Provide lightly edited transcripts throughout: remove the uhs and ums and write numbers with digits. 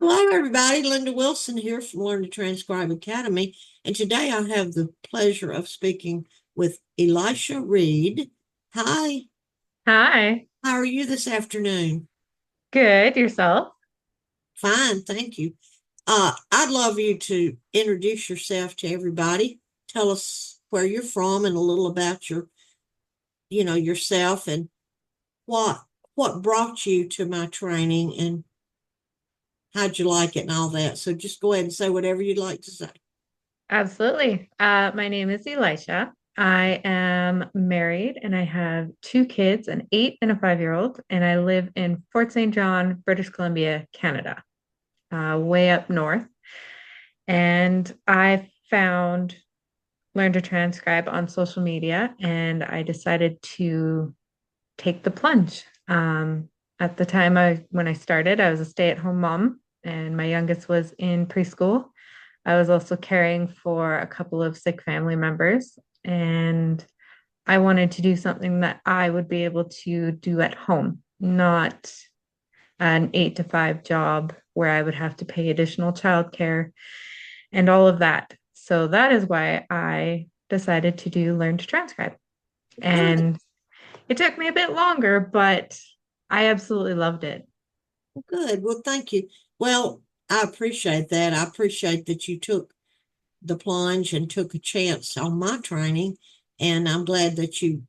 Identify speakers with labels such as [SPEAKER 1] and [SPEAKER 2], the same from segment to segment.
[SPEAKER 1] Hello, everybody. Linda Wilson here from Learn to Transcribe Academy. And today I have the pleasure of speaking with Elisha Reed. Hi,
[SPEAKER 2] Hi,
[SPEAKER 1] how are you this afternoon?
[SPEAKER 2] good. Yourself?
[SPEAKER 1] Fine, thank you. I'd love you to introduce yourself to everybody. Tell us where you're from and a little about yourself and what what brought you to my training and how'd you like it and all that. So just go ahead and say whatever you'd like to say.
[SPEAKER 2] Absolutely. My name is Elisha. I am married and I have two kids, an 8 and a 5-year-old, and I live in Fort St. John, British Columbia, Canada, way up north. And I found Learn to Transcribe on social media and I decided to take the plunge. At the time when I started, I was a stay-at-home mom and my youngest was in preschool. I was also caring for a couple of sick family members, and I wanted to do something that I would be able to do at home, not an 8 to 5 job where I would have to pay additional childcare and all of that. So that is why I decided to do Learn to Transcribe.
[SPEAKER 1] Good.
[SPEAKER 2] And it took me a bit longer, but I absolutely loved it.
[SPEAKER 1] Good. Well, thank you. Well, I appreciate that. I appreciate that you took the plunge and took a chance on my training. And I'm glad that you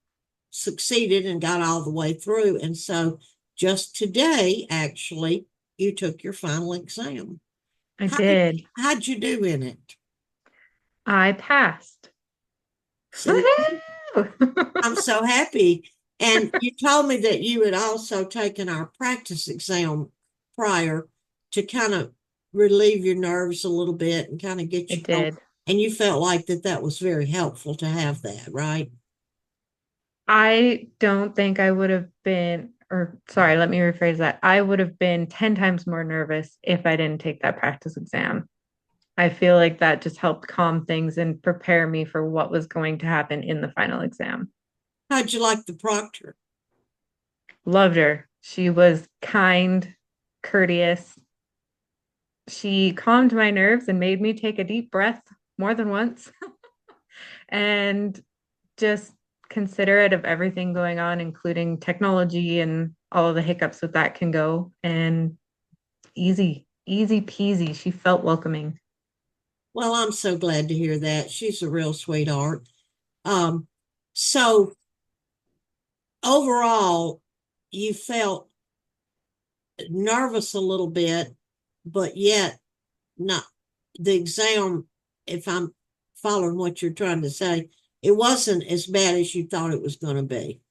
[SPEAKER 1] succeeded and got all the way through. And so just today, actually, you took your final exam.
[SPEAKER 2] I
[SPEAKER 1] How did
[SPEAKER 2] did.
[SPEAKER 1] how'd you do in it?
[SPEAKER 2] I passed.
[SPEAKER 1] See,
[SPEAKER 2] Woohoo!
[SPEAKER 1] I'm so happy. And you told me that you had also taken our practice exam prior to kind of relieve your nerves a little bit and kind of get
[SPEAKER 2] I
[SPEAKER 1] you going.
[SPEAKER 2] did.
[SPEAKER 1] And you felt like that was very helpful to have that, right?
[SPEAKER 2] I don't think I would have been, or sorry, let me rephrase that. I would have been 10 times more nervous if I didn't take that practice exam. I feel like that just helped calm things and prepare me for what was going to happen in the final exam.
[SPEAKER 1] How'd you like the proctor?
[SPEAKER 2] Loved her. She was kind, courteous. She calmed my nerves and made me take a deep breath more than once and just considerate of everything going on, including technology and all of the hiccups with that can go. And easy peasy. She felt welcoming.
[SPEAKER 1] Well, I'm so glad to hear that. She's a real sweetheart. Um, so overall, you felt nervous a little bit, but yet not the exam, if I'm following what you're trying to say, it wasn't as bad as you thought it was going to be.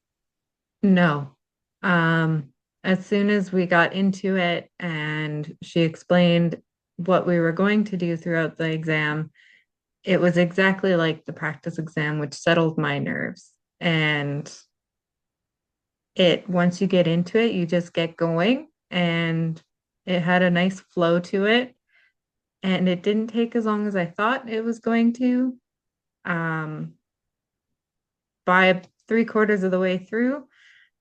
[SPEAKER 2] No. Um, as soon as we got into it and she explained what we were going to do throughout the exam, it was exactly like the practice exam, which settled my nerves. And it, once you get into it, you just get going. And it had a nice flow to it. And it didn't take as long as I thought it was going to. Um, by 3/4 of the way through, I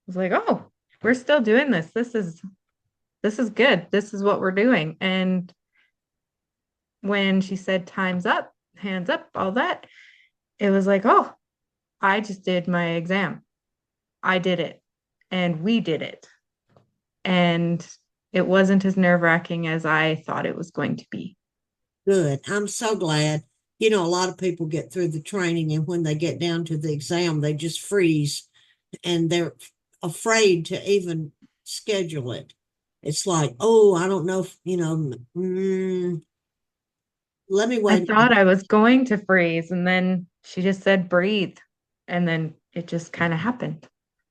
[SPEAKER 2] was like, oh, we're still doing this. This is good. This is what we're doing. And when she said time's up, hands up, all that, it was like, oh, I just did my exam. I did it. And we did it. And it wasn't as nerve-wracking as I thought it was going to be.
[SPEAKER 1] Good. I'm so glad. A lot of people get through the training, and when they get down to the exam, they just freeze and they're afraid to even schedule it. It's like, oh, I don't know if, let me
[SPEAKER 2] I
[SPEAKER 1] wait.
[SPEAKER 2] thought I was going to freeze, and then she just said breathe. And then it just kind of happened.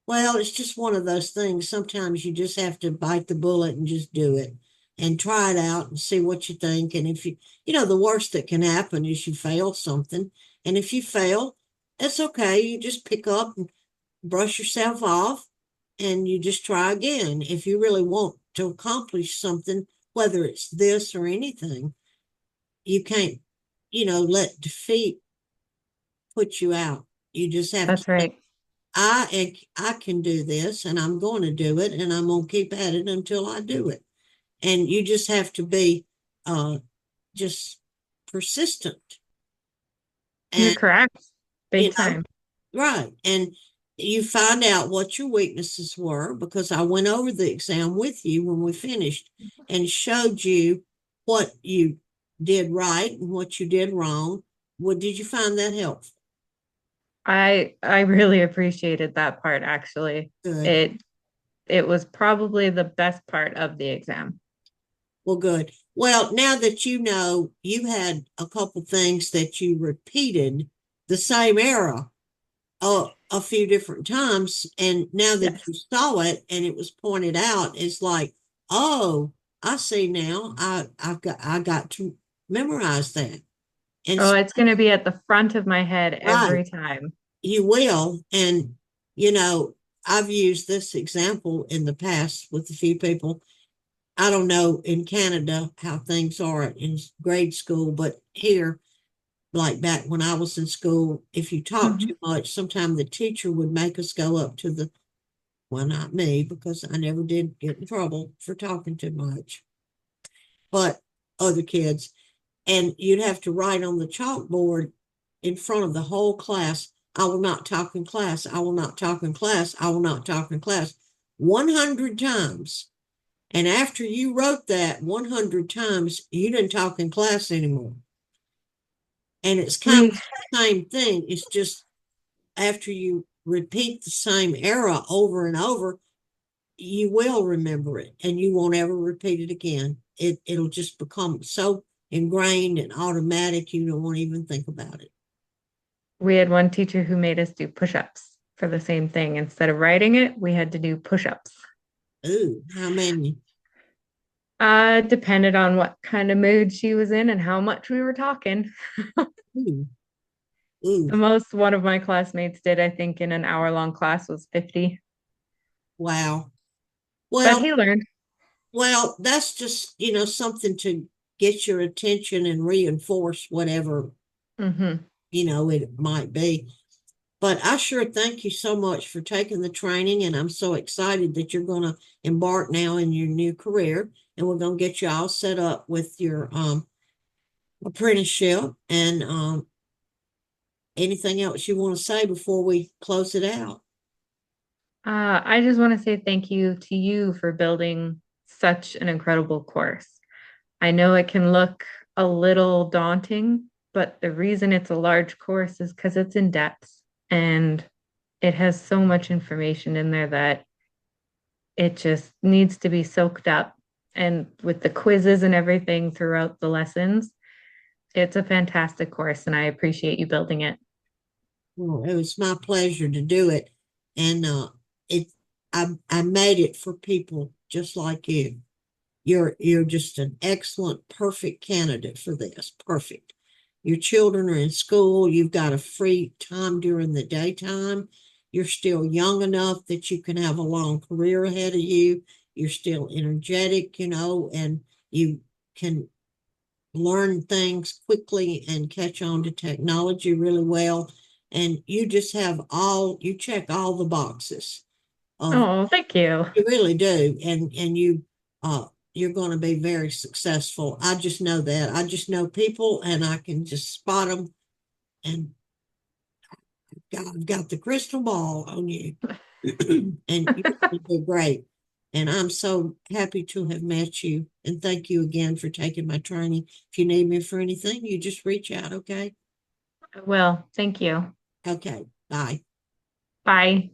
[SPEAKER 1] Well, it's just one of those things. Sometimes you just have to bite the bullet and just do it and try it out and see what you think. And if the worst that can happen is you fail something. And if you fail, that's okay. You just pick up and brush yourself off and you just try again. If you really want to accomplish something, whether it's this or anything, you can't, let defeat put you out. You just have to
[SPEAKER 2] That's
[SPEAKER 1] say,
[SPEAKER 2] right.
[SPEAKER 1] I can do this and I'm going to do it and I'm going to keep at it until I do it. and you just have to be just persistent.
[SPEAKER 2] You're
[SPEAKER 1] And,
[SPEAKER 2] correct.
[SPEAKER 1] you
[SPEAKER 2] Big
[SPEAKER 1] know,
[SPEAKER 2] time.
[SPEAKER 1] right. And you find out what your weaknesses were because I went over the exam with you when we finished and showed you what you did right and what you did wrong. What did you find that helpful?
[SPEAKER 2] I really appreciated that part actually.
[SPEAKER 1] Good.
[SPEAKER 2] It was probably the best part of the exam.
[SPEAKER 1] Well, good. Well, now that you know, you had a couple things that you repeated the same era a few different times, and now that you
[SPEAKER 2] Yes.
[SPEAKER 1] saw it and it was pointed out, it's like, oh, I see now. I got to memorize that, and
[SPEAKER 2] Oh, it's going to be at the front of my head
[SPEAKER 1] right,
[SPEAKER 2] every time.
[SPEAKER 1] you will. And you know, I've used this example in the past with a few people. I don't know in Canada how things are in grade school, but here, like back when I was in school, if you talk
[SPEAKER 2] Mhm.
[SPEAKER 1] too much, sometimes the teacher would make us go up to the, well, not me, because I never did get in trouble for talking too much, but other kids. And you'd have to write on the chalkboard in front of the whole class, I will not talk in class. I will not talk in class. I will not talk in class 100 times. And after you wrote that 100 times, you didn't talk in class anymore. And it's kind of
[SPEAKER 2] We
[SPEAKER 1] the same thing. It's just after you repeat the same era over and over, you will remember it and you won't ever repeat it again. It'll just become so ingrained and automatic you don't want to even think about it.
[SPEAKER 2] we had one teacher who made us do push-ups for the same thing. Instead of writing it, we had to do push-ups.
[SPEAKER 1] Ooh, how many?
[SPEAKER 2] Depended on what kind of mood she was in and how much we were talking.
[SPEAKER 1] Ooh, ooh,
[SPEAKER 2] The most one of my classmates did, I think, in an hour-long class was 50.
[SPEAKER 1] wow.
[SPEAKER 2] But
[SPEAKER 1] Well,
[SPEAKER 2] he learned.
[SPEAKER 1] that's just, something to get your attention and reinforce whatever,
[SPEAKER 2] Hmm.
[SPEAKER 1] it might be. But I sure thank you so much for taking the training, and I'm so excited that you're going to embark now in your new career, and we're going to get you all set up with your apprenticeship. And anything else you want to say before we close it out?
[SPEAKER 2] I just want to say thank you to you for building such an incredible course. I know it can look a little daunting, but the reason it's a large course is because it's in depth and it has so much information in there that it just needs to be soaked up. And with the quizzes and everything throughout the lessons, it's a fantastic course, and I appreciate you building it.
[SPEAKER 1] Well, it was my pleasure to do it, and it I made it for people just like you. You're just an excellent, perfect candidate for this. Perfect. Your children are in school. You've got a free time during the daytime. You're still young enough that you can have a long career ahead of you. You're still energetic, and you can learn things quickly and catch on to technology really well. And you just you check all the boxes of,
[SPEAKER 2] Oh, thank you.
[SPEAKER 1] you really do. And you're going to be very successful. I just know that. I just know people and I can just spot them. And I've got the crystal ball on you. And you're going to do great. And I'm so happy to have met you. And thank you again for taking my training. If you need me for anything, you just reach out. Okay.
[SPEAKER 2] Well, thank you.
[SPEAKER 1] Okay. Bye.
[SPEAKER 2] Bye.